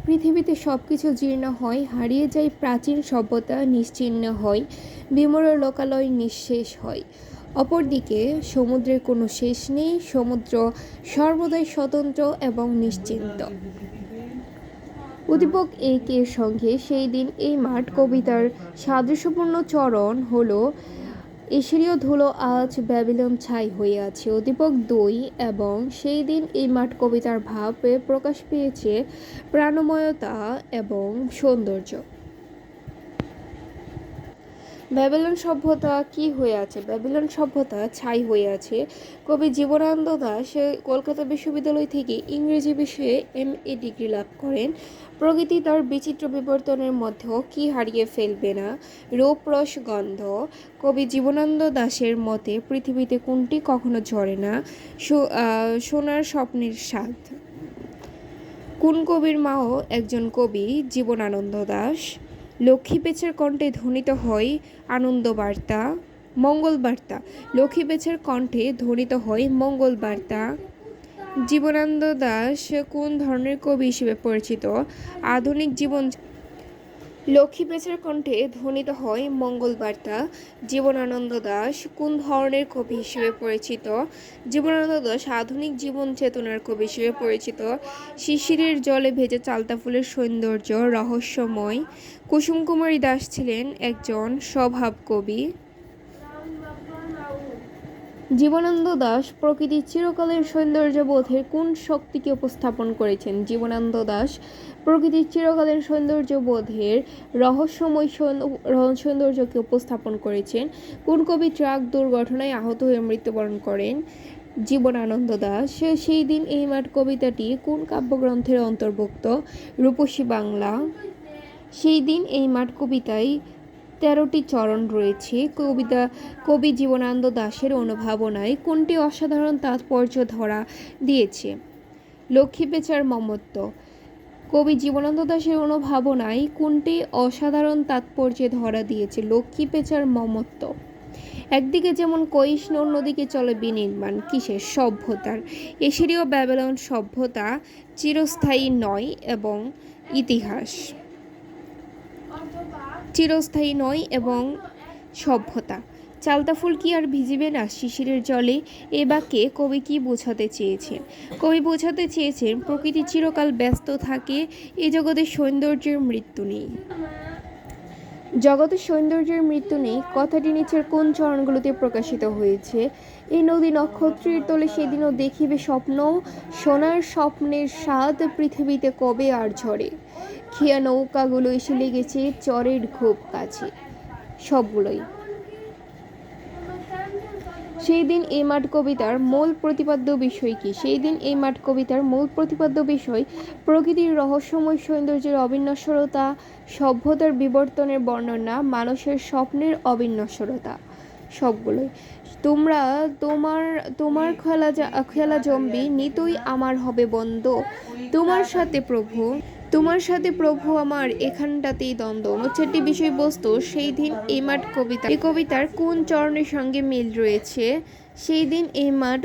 পৃথিবীতে সব কিছু জীর্ণ হয়, হারিয়ে যায় প্রাচীন সভ্যতা, নিশ্চিহ্ন হয়, বিমূঢ় লোকালয় নিঃশেষ হয়। অপরদিকে সমুদ্রের কোনো শেষ নেই, সমুদ্র সর্বদাই স্বতন্ত্র এবং নিশ্চিন্ত। উদ্দীপক একের সঙ্গে সেই দিন এই মাঠ কবিতার সাদৃশ্যপূর্ণ চরণ হলো এশিরীয় ধুলো আজ ব্যাবিলন ছাই হয়ে আছে। উদ্দীপক ২ এবং সেই দিন এই মাঠ কবিতার ভাবে প্রকাশ পেয়েছে প্রাণময়তা এবং সৌন্দর্য। ব্যাবিলন সভ্যতা কি হয়ে আছে? ব্যাবিলন সভ্যতা ছাই হয়ে আছে। কবি জীবনানন্দ দাশ কলকাতা বিশ্ববিদ্যালয় থেকে ইংরেজি বিষয়ে MA ডিগ্রি লাভ করেন। প্রকৃতি তার বিচিত্র বিবর্তনের মধ্যেও কি হারিয়ে ফেলবে না? রূপ, রস, গন্ধ। কবি জীবনানন্দ দাশের মতে পৃথিবীতে কোনটি কখনো ঝরে না? সোনার স্বপ্নের স্বাদ। কোন কবির মাও একজন কবি? জীবনানন্দ দাশ। লক্ষ্মী পেঁচার কণ্ঠে ধ্বনিত হয় আনন্দবার্তা, মঙ্গলবার্তা। লক্ষ্মী পেঁচার কণ্ঠে ধ্বনিত হয় মঙ্গলবার্তা। জীবনানন্দ দাশ কোন ধরনের কবি হিসেবে পরিচিত? আধুনিক জীবন। লক্ষ্মী পেঁচার কণ্ঠে ধ্বনিত হয় মঙ্গলবার্তা। জীবনানন্দ দাশ কোন ধরনের কবি হিসেবে পরিচিত? জীবনানন্দ দাশ আধুনিক জীবন চেতনার কবি হিসেবে পরিচিত। শিশিরের জলে ভেজা চালতা ফুলের সৌন্দর্য রহস্যময়। কুসুম কুমারী দাশ ছিলেন একজন স্বভাব কবি। জীবনানন্দ দাশ প্রকৃতির চিরকালের সৌন্দর্যবোধের কোন শক্তিকে উপস্থাপন করেছেন? জীবনানন্দ দাশ প্রকৃতির চিরকালের সৌন্দর্যবোধের রহস্যময় সৌন্দর্যকে উপস্থাপন করেছেন। কোন কবি ট্রাক দুর্ঘটনায় আহত হয়ে মৃত্যুবরণ করেন? জীবনানন্দ দাশ। সেই দিন এই মাঠ কবিতাটি কোন কাব্যগ্রন্থের অন্তর্ভুক্ত? রূপসী বাংলা। সেই দিন এই মাঠ কবিতায় 13টি চরণ রয়েছে। কবি জীবনানন্দ দাশের অনুভাবনায় কোনটি অসাধারণ তাৎপর্য ধরা দিয়েছে? লক্ষ্মী পেঁচার মমত্ব। কবি জীবনানন্দ দাশের অনুভাবনায় কোনটি অসাধারণ তাৎপর্যে ধরা দিয়েছে? লক্ষ্মী পেঁচার মমত্ব। একদিকে যেমন ক্ষয়িষ্ণু, অন্যদিকে চলে বিনির্মাণ। কিসের? সভ্যতার। এশিরীয় ব্যাবিলন সভ্যতা চিরস্থায়ী নয় এবং ইতিহাস। চিরস্থায়ী নয় এবং সভ্যতা। চালতা ফুল কি আর ভিজিবে না শিশিরের জলে? এ বাক্যে কবি কি বোঝাতে চেয়েছেন? কবি বোঝাতে চেয়েছেন প্রকৃতি চিরকাল ব্যস্ত থাকে, এ জগতে সৌন্দর্যের মৃত্যু নেই। জগতের সৌন্দর্যের মৃত্যু নেই কথাটি নিচের কোন চরণগুলোতে প্রকাশিত হয়েছে? এই নদী নক্ষত্রের তলে সেদিনও দেখিবে স্বপ্ন, সোনার স্বপ্নের স্বাদ পৃথিবীতে কবে আর ঝরে। খেয়া নৌকাগুলো এসে লেগেছে চরের খুব কাছে। সবগুলোই। সেই দিন এই মাঠ কবিতার মূল প্রতিপাদ্য বিষয় কি? সেই দিন এই মাঠ কবিতার মূল প্রতিপাদ্য বিষয় প্রকৃতির রহস্যময় সৌন্দর্যের অবিনশ্বরতা, সভ্যতার বিবর্তনের বর্ণনা, মানুষের স্বপ্নের অবিনশ্বরতা। সবগুলোই। তোমরা তোমার খেলা জমবি, নিতই আমার হবে বন্ধ। তোমার সাথে প্রভু আমার এখানটাতেই দ্বন্দ্ব। অনুচ্ছেদটি বিষয়বস্তু সেই দিন এই মাঠ কবিতা। এই কবিতার কোন চরণের সঙ্গে মিল রয়েছে? সেই দিন এই মাঠ